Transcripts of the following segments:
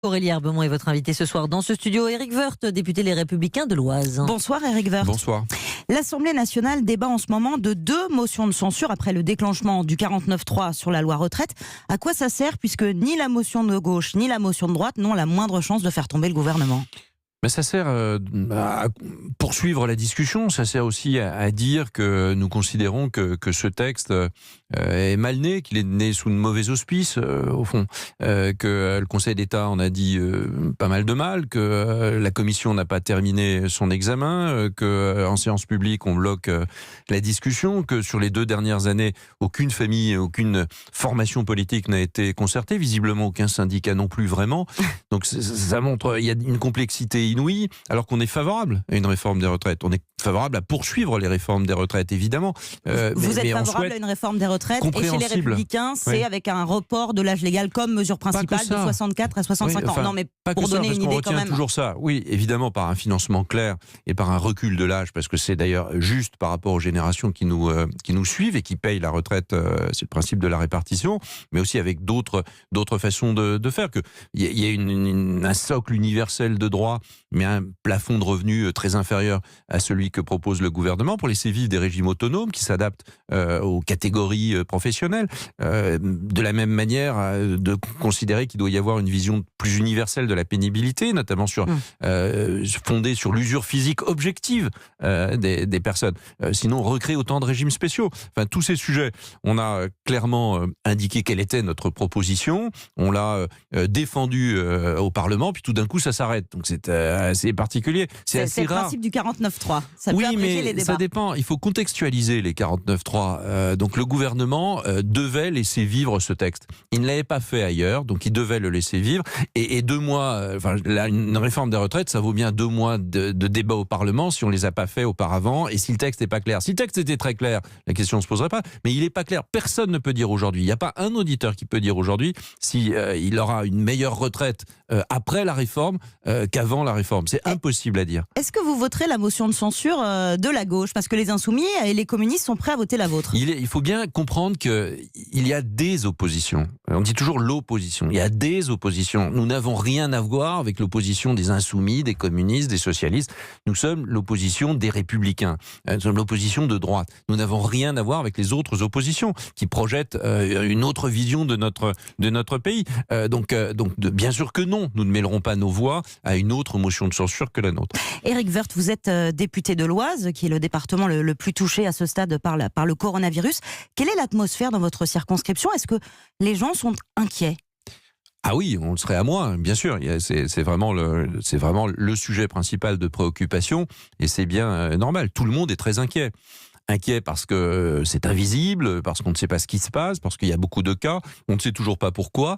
Aurélie Herbemont est votre invité ce soir dans ce studio. Éric Woerth, député Les Républicains de l'Oise. Bonsoir Éric Woerth. Bonsoir. L'Assemblée nationale débat en ce moment de 2 motions de censure après le déclenchement du 49.3 sur la loi retraite. À quoi ça sert puisque ni la motion de gauche ni la motion de droite n'ont la moindre chance de faire tomber le gouvernement ? Mais ça sert à poursuivre la discussion, ça sert aussi à dire que nous considérons que ce texte est mal né, qu'il est né sous de mauvais auspices, au fond, que le Conseil d'État en a dit pas mal de mal, que la Commission n'a pas terminé son examen, qu'en séance publique on bloque la discussion, que sur les 2 dernières années, aucune famille, aucune formation politique n'a été concertée, visiblement aucun syndicat non plus vraiment. Donc ça montre, il y a une complexité inouïe, alors qu'on est favorable à une réforme des retraites. On est favorable à poursuivre les réformes des retraites, évidemment. Vous êtes favorable à une réforme des retraites et chez les Républicains, c'est avec un report de l'âge légal comme mesure principale de 64 à 65 ans. Non, mais pour donner une idée quand même. Toujours ça. Oui, évidemment, par un financement clair et par un recul de l'âge, parce que c'est d'ailleurs juste par rapport aux générations qui nous suivent et qui payent la retraite. C'est le principe de la répartition, mais aussi avec d'autres façons de faire. Il y a un socle universel de droits, mais un plafond de revenus très inférieur à celui que propose le gouvernement pour laisser vivre des régimes autonomes qui s'adaptent aux catégories professionnelles. De la même manière, de considérer qu'il doit y avoir une vision plus universelle de la pénibilité, notamment fondée sur l'usure physique objective des personnes. Sinon, recréer autant de régimes spéciaux. Enfin, tous ces sujets, on a clairement indiqué quelle était notre proposition. On l'a défendue au Parlement, puis tout d'un coup, ça s'arrête. Donc c'est assez particulier. C'est assez rare. C'est le principe du 49.3. Ça oui, peut abréger les mais débats. ça dépend. Il faut contextualiser les 49.3. Donc le gouvernement devait laisser vivre ce texte. Il ne l'avait pas fait ailleurs, donc il devait le laisser vivre. Et 2 mois, une réforme des retraites, ça vaut bien 2 mois de débat au Parlement si on les a pas fait auparavant et si le texte n'est pas clair. Si le texte était très clair, la question ne se poserait pas. Mais il n'est pas clair. Personne ne peut dire aujourd'hui. Il n'y a pas un auditeur qui peut dire aujourd'hui si il aura une meilleure retraite après la réforme qu'avant la réforme. C'est impossible à dire. Est-ce que vous voterez la motion de censure de la gauche ? Parce que les Insoumis et les communistes sont prêts à voter la vôtre. Il faut bien comprendre qu'il y a des oppositions. On dit toujours l'opposition. Il y a des oppositions. Nous n'avons rien à voir avec l'opposition des Insoumis, des communistes, des socialistes. Nous sommes l'opposition des Républicains. Nous sommes l'opposition de droite. Nous n'avons rien à voir avec les autres oppositions qui projettent une autre vision de notre pays. Donc, bien sûr que non. Nous ne mêlerons pas nos voix à une autre motion de censure que la nôtre. Éric Woerth, vous êtes député de l'Oise, qui est le département le plus touché à ce stade par le coronavirus. Quelle est l'atmosphère dans votre circonscription ? Est-ce que les gens sont inquiets ? Ah oui, on le serait à moins, bien sûr. C'est vraiment le sujet principal de préoccupation et c'est bien normal. Tout le monde est très inquiet. Inquiet parce que c'est invisible, parce qu'on ne sait pas ce qui se passe, parce qu'il y a beaucoup de cas, on ne sait toujours pas pourquoi.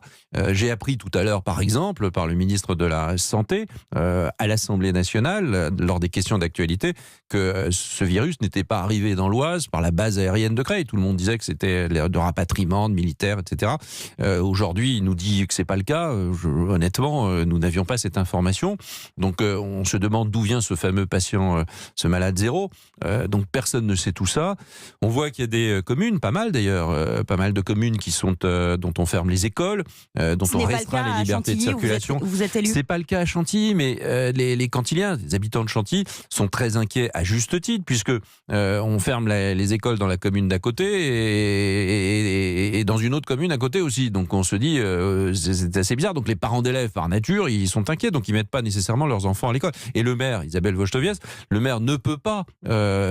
J'ai appris tout à l'heure, par exemple, par le ministre de la Santé, à l'Assemblée nationale, lors des questions d'actualité, que ce virus n'était pas arrivé dans l'Oise par la base aérienne de Creil. Tout le monde disait que c'était de rapatriement de militaires, etc. Aujourd'hui, il nous dit que c'est pas le cas. Honnêtement, nous n'avions pas cette information. Donc, on se demande d'où vient ce fameux patient, ce malade zéro. Donc, personne ne sait tout ça. On voit qu'il y a des communes, pas mal d'ailleurs, pas mal de communes qui sont dont on ferme les écoles, dont on restreint les libertés de circulation. Vous êtes élu. C'est pas le cas à Chantilly, mais les Cantiliens, les habitants de Chantilly, sont très inquiets à juste titre, puisque on ferme les écoles dans la commune d'à côté et dans une autre commune à côté aussi. Donc on se dit, c'est assez bizarre. Donc les parents d'élèves, par nature, ils sont inquiets, donc ils mettent pas nécessairement leurs enfants à l'école. Et le maire, Isabelle Wojtowiec, le maire ne peut pas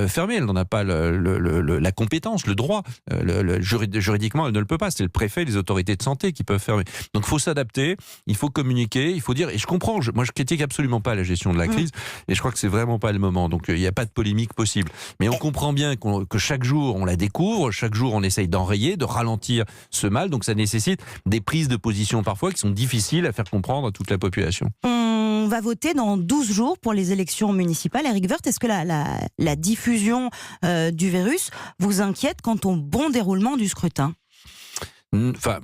fermer. Elle n'en a pas la compétence, le droit. Juridiquement, elle ne le peut pas. C'est le préfet, les autorités de santé qui peuvent fermer. Donc, il faut s'adapter, il faut communiquer, il faut dire. Et je comprends. Moi, je critique absolument pas la gestion de la crise. Et je crois que c'est vraiment pas le moment. Donc, il n'y a pas de polémique possible. Mais on comprend bien que chaque jour, on la découvre. Chaque jour, on essaye d'enrayer, de ralentir ce mal. Donc, ça nécessite des prises de position parfois qui sont difficiles à faire comprendre à toute la population. On va voter dans 12 jours pour les élections municipales. Éric Woerth, est-ce que la diffusion du virus vous inquiète quant au bon déroulement du scrutin ? Enfin,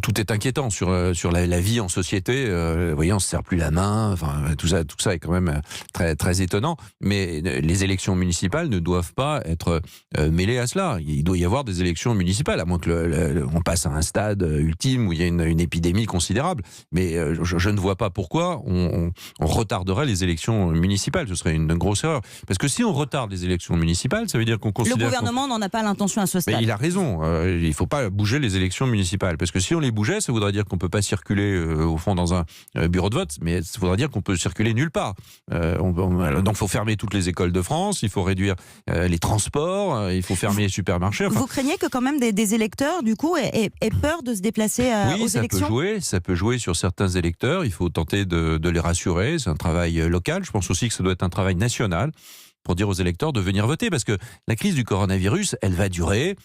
tout est inquiétant sur la vie en société. Vous voyez, on se serre plus la main. Enfin, tout ça est quand même très très étonnant. Mais les élections municipales ne doivent pas être mêlées à cela. Il doit y avoir des élections municipales, à moins que on passe à un stade ultime où il y a une épidémie considérable. Mais je ne vois pas pourquoi on retarderait les élections municipales. Ce serait une grosse erreur. Parce que si on retarde les élections municipales, ça veut dire qu'on considère... Le gouvernement n'en a pas l'intention à ce stade. Mais il a raison. Il ne faut pas bouger les élections municipales. Parce que si on les bougeait, ça voudrait dire qu'on ne peut pas circuler au fond dans un bureau de vote, mais ça voudrait dire qu'on peut circuler nulle part. Donc il faut fermer toutes les écoles de France, il faut réduire les transports, il faut fermer les supermarchés. Enfin, vous craignez que quand même des électeurs, du coup, aient peur de se déplacer aux élections ? Oui, ça peut jouer sur certains électeurs. Il faut tenter de les rassurer. C'est un travail local. Je pense aussi que ça doit être un travail national pour dire aux électeurs de venir voter. Parce que la crise du coronavirus, elle va durer.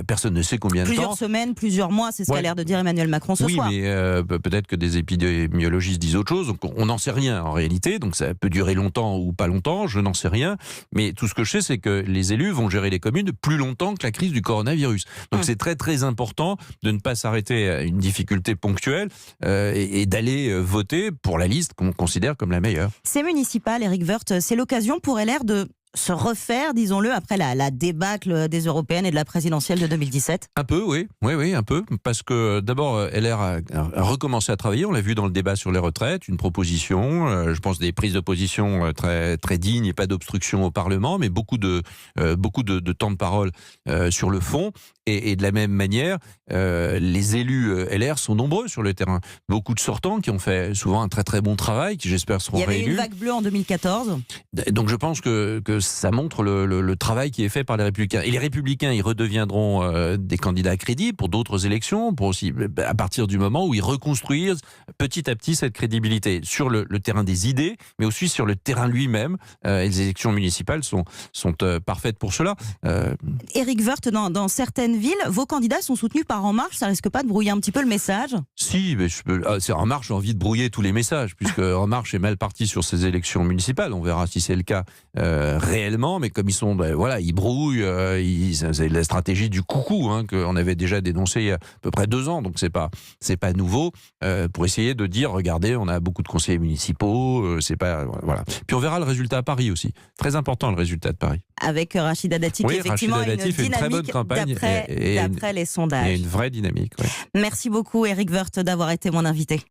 Personne ne sait combien de temps. Plusieurs semaines, plusieurs mois, c'est ce qu'a l'air de dire Emmanuel Macron ce soir. Oui, mais peut-être que des épidémiologistes disent autre chose. Donc on n'en sait rien en réalité. Donc ça peut durer longtemps ou pas longtemps, je n'en sais rien. Mais tout ce que je sais, c'est que les élus vont gérer les communes plus longtemps que la crise du coronavirus. Donc c'est très très important de ne pas s'arrêter à une difficulté ponctuelle et d'aller voter pour la liste qu'on considère comme la meilleure. C'est municipal, Éric Woerth. C'est l'occasion pour LR de se refaire, disons-le, après la débâcle des européennes et de la présidentielle de 2017 ? Un peu, oui, un peu. Parce que d'abord, LR a recommencé à travailler. On l'a vu dans le débat sur les retraites, une proposition, je pense des prises de position très, très dignes et pas d'obstruction au Parlement, mais beaucoup de temps de parole sur le fond. Et de la même manière, les élus LR sont nombreux sur le terrain. Beaucoup de sortants qui ont fait souvent un très très bon travail, qui j'espère seront réélus. Il y avait une vague bleue en 2014. Donc je pense que ça montre le travail qui est fait par les Républicains. Et les Républicains, ils redeviendront des candidats crédibles pour d'autres élections, pour aussi, à partir du moment où ils reconstruisent petit à petit cette crédibilité sur le terrain des idées, mais aussi sur le terrain lui-même. Et les élections municipales sont parfaites pour cela. Éric Woerth, dans certaines villes, vos candidats sont soutenus par En Marche. Ça risque pas de brouiller un petit peu le message ? Si, mais c'est En Marche, j'ai envie de brouiller tous les messages, puisque En Marche est mal parti sur ces élections municipales. On verra si c'est le cas réellement, mais comme ils sont, ils brouillent, c'est la stratégie du coucou qu'on avait déjà dénoncé il y a à peu près 2 ans, donc c'est pas nouveau, pour essayer de dire, regardez, on a beaucoup de conseillers municipaux, voilà. Puis on verra le résultat à Paris aussi. Très important le résultat de Paris. Avec Rachida Dati, qui effectivement Rachida Dati fait une très bonne campagne d'après les sondages. Il y a une vraie dynamique. Ouais. Merci beaucoup Éric Woerth d'avoir été mon invité.